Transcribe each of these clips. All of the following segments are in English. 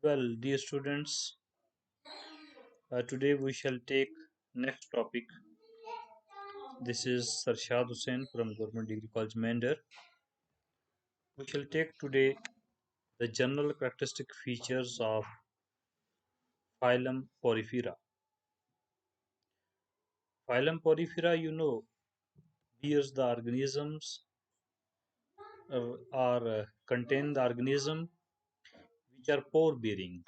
Well, dear students, today we shall take next topic. This is Sarshad Hussain from Government Degree College Mender. We shall take today the general characteristic features of phylum Porifera. Phylum Porifera, bears the organisms or contain the organism which are pore bearing.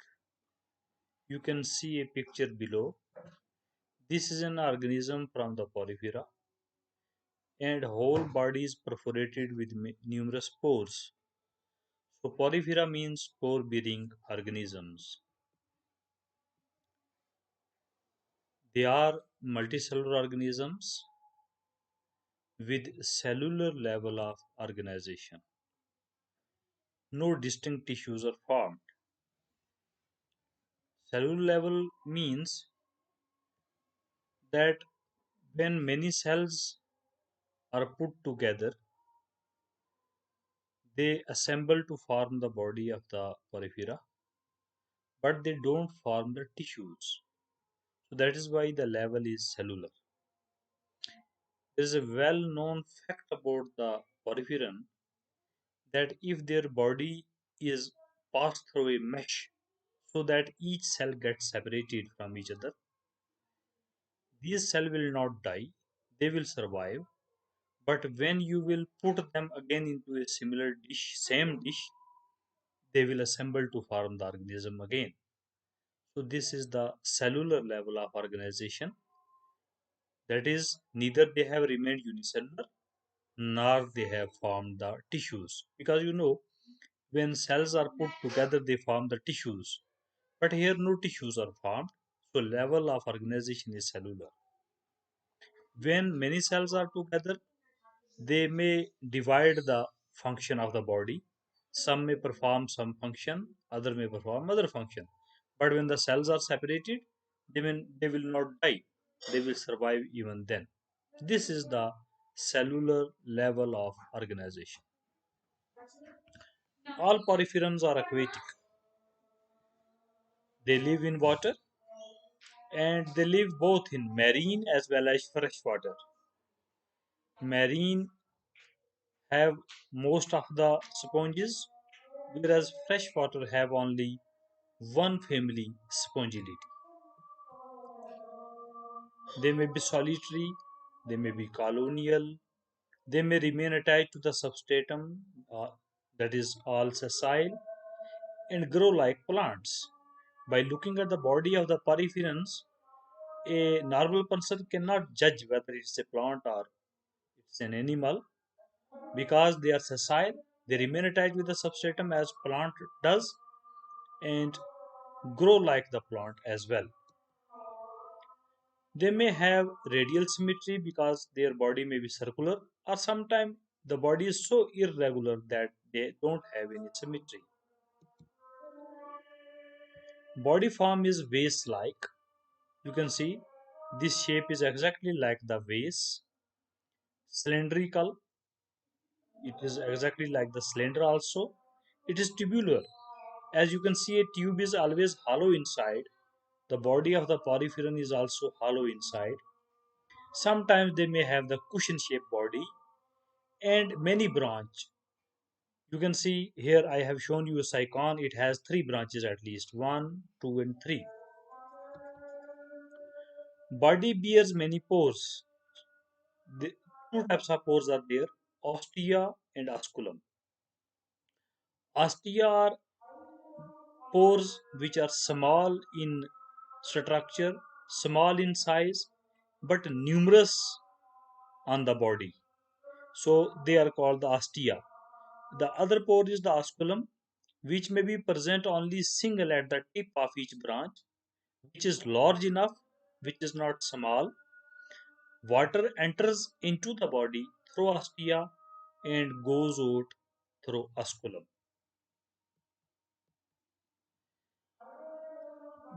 You can see a picture below. This is an organism from the Porifera, and whole body is perforated with numerous pores. So Porifera means pore-bearing organisms. They are multicellular organisms with cellular level of organization. No distinct tissues are formed. Cellular level means that when many cells are put together, they assemble to form the body of the Porifera, but they don't form the tissues. So that is why the level is cellular. There is a well-known fact about the Porphyrin that if their body is passed through a mesh so that each cell gets separated from each other, these cells will not die, they will survive. But when you will put them again into a similar dish, same dish, they will assemble to form the organism again. So this is the cellular level of organization. That is, neither they have remained unicellular nor they have formed the tissues. Because when cells are put together, they form the tissues. But here no tissues are formed, so level of organization is cellular. When many cells are together, they may divide the function of the body. Some may perform some function, other may perform other function. But when the cells are separated, they will not die. They will survive even then. This is the cellular level of organization. All porphyrins are aquatic. They live in water and they live both in marine as well as fresh water. Marine have most of the sponges, whereas freshwater have only one family Spongillidae. They may be solitary, they may be colonial, they may remain attached to the substratum, that is all sessile, and grow like plants. By looking at the body of the porphyrins, a normal person cannot judge whether it's a plant or it's an animal because they are sessile. They remain attached with the substratum as plant does and grow like the plant as well. They may have radial symmetry because their body may be circular, or sometimes the body is so irregular that they don't have any symmetry. Body form is vase like. You can see this shape is exactly like the vase, cylindrical. It is exactly like the cylinder also. It is tubular. As you can see, a tube is always hollow inside. The body of the porphyrin is also hollow inside. Sometimes they may have the cushion shaped body and many branch. You can see here I have shown you a cycon. It has three branches at least, one, two, and three. Body bears many pores. The two types of pores are there, ostia and osculum. Ostia are pores which are small in structure, small in size, but numerous on the body. So they are called the ostia. The other pore is the osculum, which may be present only single at the tip of each branch, which is large enough, which is not small. Water enters into the body through ostia and goes out through osculum.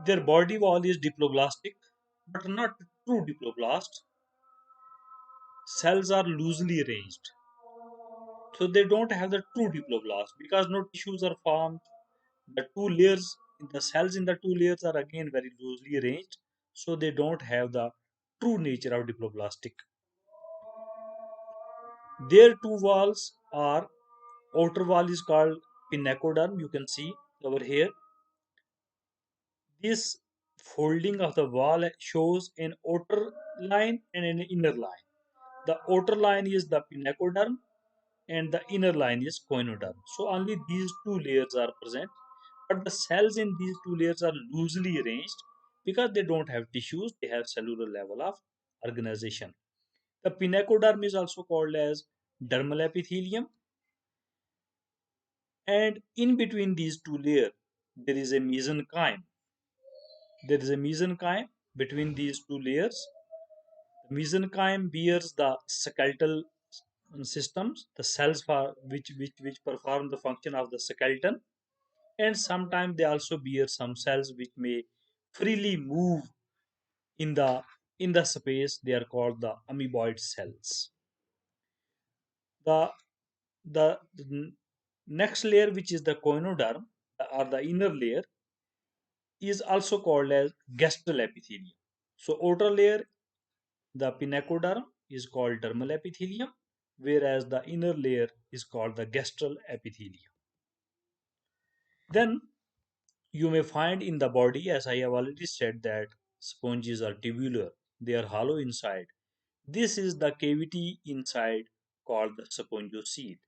Their body wall is diploblastic, but not true diploblast. Cells are loosely arranged. So they don't have the true diploblast because no tissues are formed. The two layers the cells in the two layers are again very loosely arranged, so they don't have the true nature of diploblastic. Their two walls are, outer wall is called pinacoderm. You can see over here. This folding of the wall shows an outer line and an inner line. The outer line is the pinacoderm and the inner line is coinoderm. So only these two layers are present, but the cells in these two layers are loosely arranged because they don't have tissues, they have cellular level of organization. The pinacoderm is also called as dermal epithelium, and in between these two layers there is a mesenchyme. There is a mesenchyme between these two layers. The mesenchyme bears the skeletal systems, the cells for which perform the function of the skeleton, and sometimes they also bear some cells which may freely move in the space. They are called the amoeboid cells. The the next layer, which is the coinoderm or the inner layer, is also called as gestral epithelium. So outer layer, the pinacoderm, is called dermal epithelium, whereas the inner layer is called the gestral epithelium. Then you may find in the body, as I have already said, that sponges are tubular, they are hollow inside. This is the cavity inside called the spongiocele.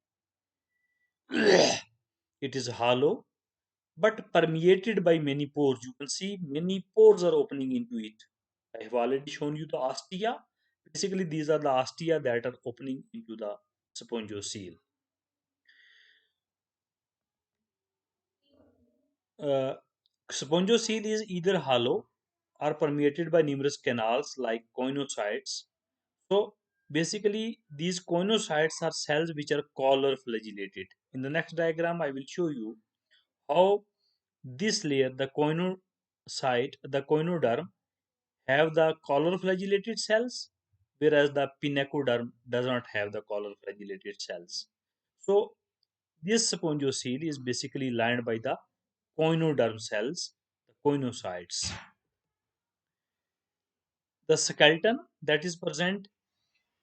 It is hollow but permeated by many pores. You can see many pores are opening into it. I have already shown you the ostia. Basically, these are the ostia that are opening into the spongiocele. Uh, Spongiocele is either hollow or permeated by numerous canals like coinocytes. So basically, these coinocytes are cells which are collar flagellated. In the next diagram, I will show you how this layer, the coinocyte, the coinoderm, have the collar flagellated cells, whereas the pinacoderm does not have the collar flagellated cells. So this spongiocele is basically lined by the coinoderm cells, the coinocytes. The skeleton that is present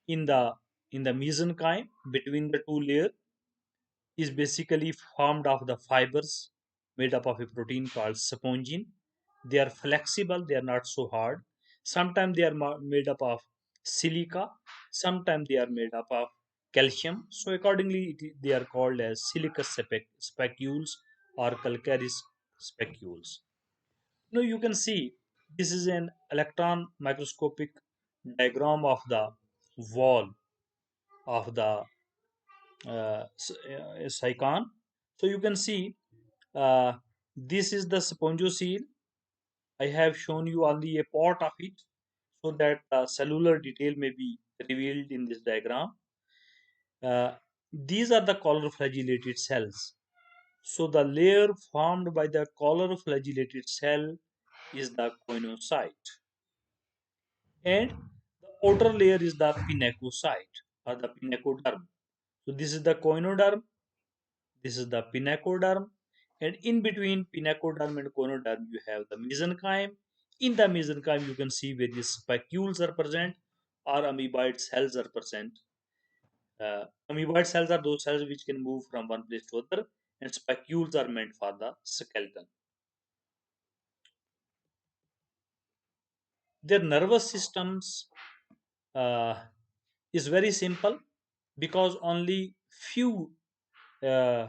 in the mesenchyme between the two layers is basically formed of the fibers made up of a protein called spongin. They are flexible, they are not so hard. Sometimes they are made up of silica, sometimes they are made up of calcium. So, accordingly, they are called as silicous spicules or calcareous spicules. Now, you can see this is an electron microscopic diagram of the wall of the cycon. So you can see uh, this is the spongiocele. I have shown you only a part of it so that cellular detail may be revealed in this diagram. Uh, these are the collar flagellated cells. So the layer formed by the collar flagellated cell is the coinocyte, and the outer layer is the pinacocyte or the pinacoderm. So this is the coinoderm. This is the pinacoderm, and in between pinacoderm and conoderm, you have the mesenchyme. In the mesenchyme, you can see various spicules are present, or amoeboid cells are present. Amoeboid cells are those cells which can move from one place to other, and spicules are meant for the skeleton. Their nervous systems uh, is very simple because only few uh,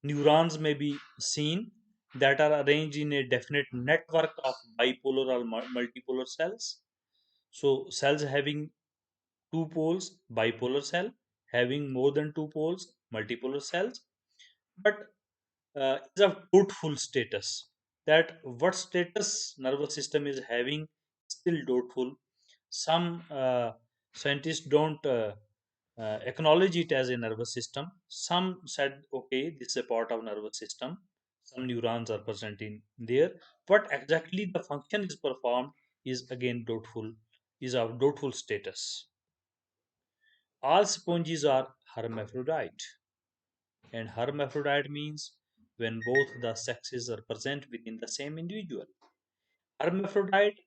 neurons may be seen that are arranged in a definite network of bipolar or multipolar cells. So, cells having two poles, bipolar cell, having more than two poles, multipolar cells, but is of doubtful status. That what status nervous system is having still doubtful. Some scientists don't acknowledge it as a nervous system. Some said, okay, this is a part of nervous system. Some neurons are present in there. What exactly the function is performed is again doubtful, is of doubtful status. All sponges are hermaphrodite, and hermaphrodite means when both the sexes are present within the same individual. Hermaphrodite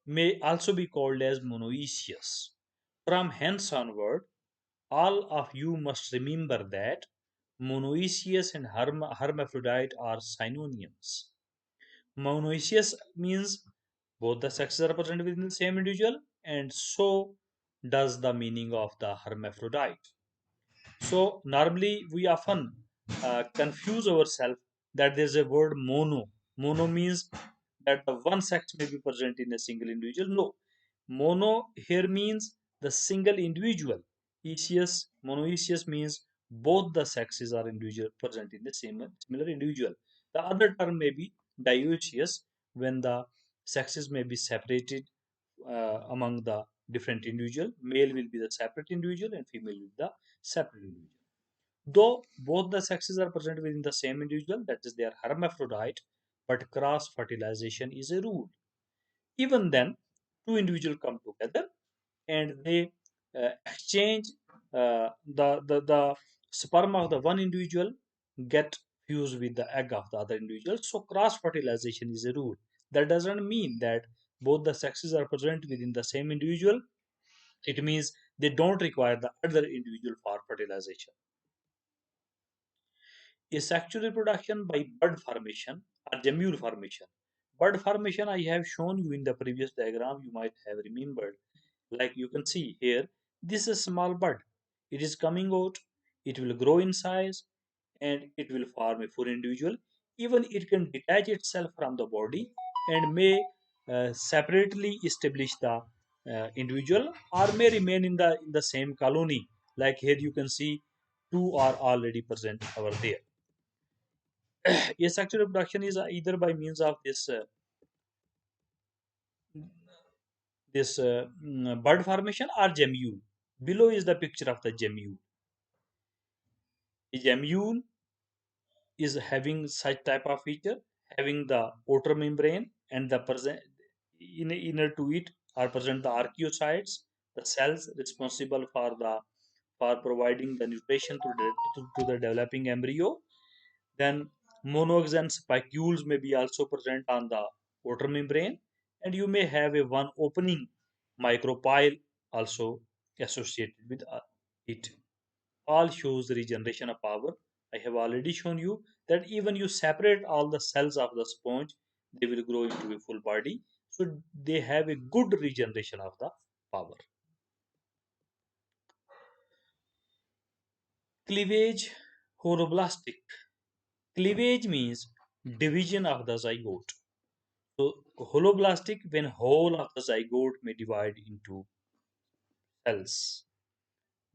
may also be called as monoecious. From hence onward, all of you must remember that monoecious and hermaphrodite are synonyms. Monoecious means both the sexes are present within the same individual, and so does the meaning of the hermaphrodite. So normally we often confuse ourselves that there's a word mono. Mono means that the one sex may be present in a single individual. No, mono here means the single individual. Ecious, monoecious means both the sexes are individual present in the same similar individual. The other term may be dioecious when the sexes may be separated among the different individual. Male will be the separate individual and female will be the separate individual. Though both the sexes are present within the same individual, that is, they are hermaphrodite, but cross fertilization is a rule. Even then, two individuals come together and they exchange the sperm of the one individual get fused with the egg of the other individual. So cross fertilization is a rule. That doesn't mean that both the sexes are present within the same individual. It means they don't require the other individual for fertilization. Asexual reproduction by bud formation or gemule formation. Bud formation I have shown you in the previous diagram, you might have remembered. Like you can see here, this is a small bud. It is coming out, it will grow in size and it will form a full individual. Even it can detach itself from the body and may separately establish the individual or may remain in the same colony. Like here you can see two are already present over there. Asexual reproduction is either by means of this bud formation or gemule. Below is the picture of the gemule. A gemule is having such type of feature, having the outer membrane and the present inner to it are present the archaeocytes, the cells responsible for providing the nutrition to the developing embryo. Then monogs and spicules may be also present on the outer membrane, and you may have a one opening micropyle also associated with it. All shows the regeneration of power. I have already shown you that even you separate all the cells of the sponge, they will grow into a full body. So they have a good regeneration of the power. Cleavage holoblastic. Cleavage means division of the zygote. So holoblastic when whole of the zygote may divide into cells.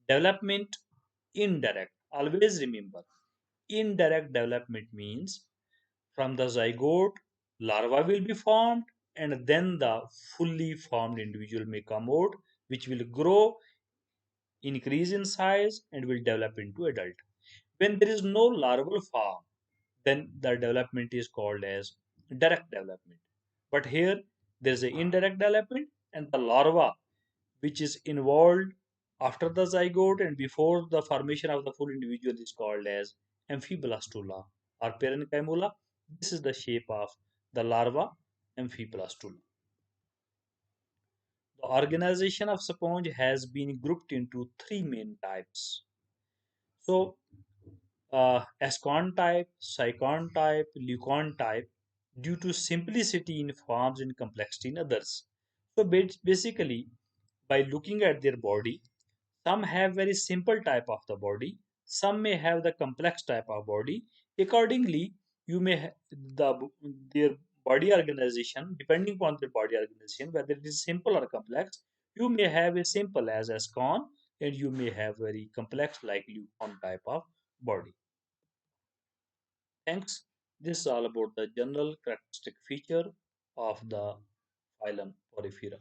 Development indirect. Always remember, indirect development means from the zygote, larva will be formed and then the fully formed individual may come out, which will grow, increase in size, and will develop into adult. When there is no larval form, then the development is called as direct development. But here there is an indirect development, and the larva, which is involved after the zygote and before the formation of the full individual, is called as amphiblastula or parenchyma. This is the shape of the larva amphiblastula. The organization of sponge has been grouped into three main types. So, Ascon type, Sycon type, Leucon type, due to simplicity in forms and complexity in others. So, basically, by looking at their body, some have very simple type of the body, some may have the complex type of body. Accordingly, you may their body organization, depending upon their body organization, whether it is simple or complex. You may have a simple as Ascon, and you may have very complex like Leucon type of body. Thanks. This is all about the general characteristic feature of the phylum Porifera.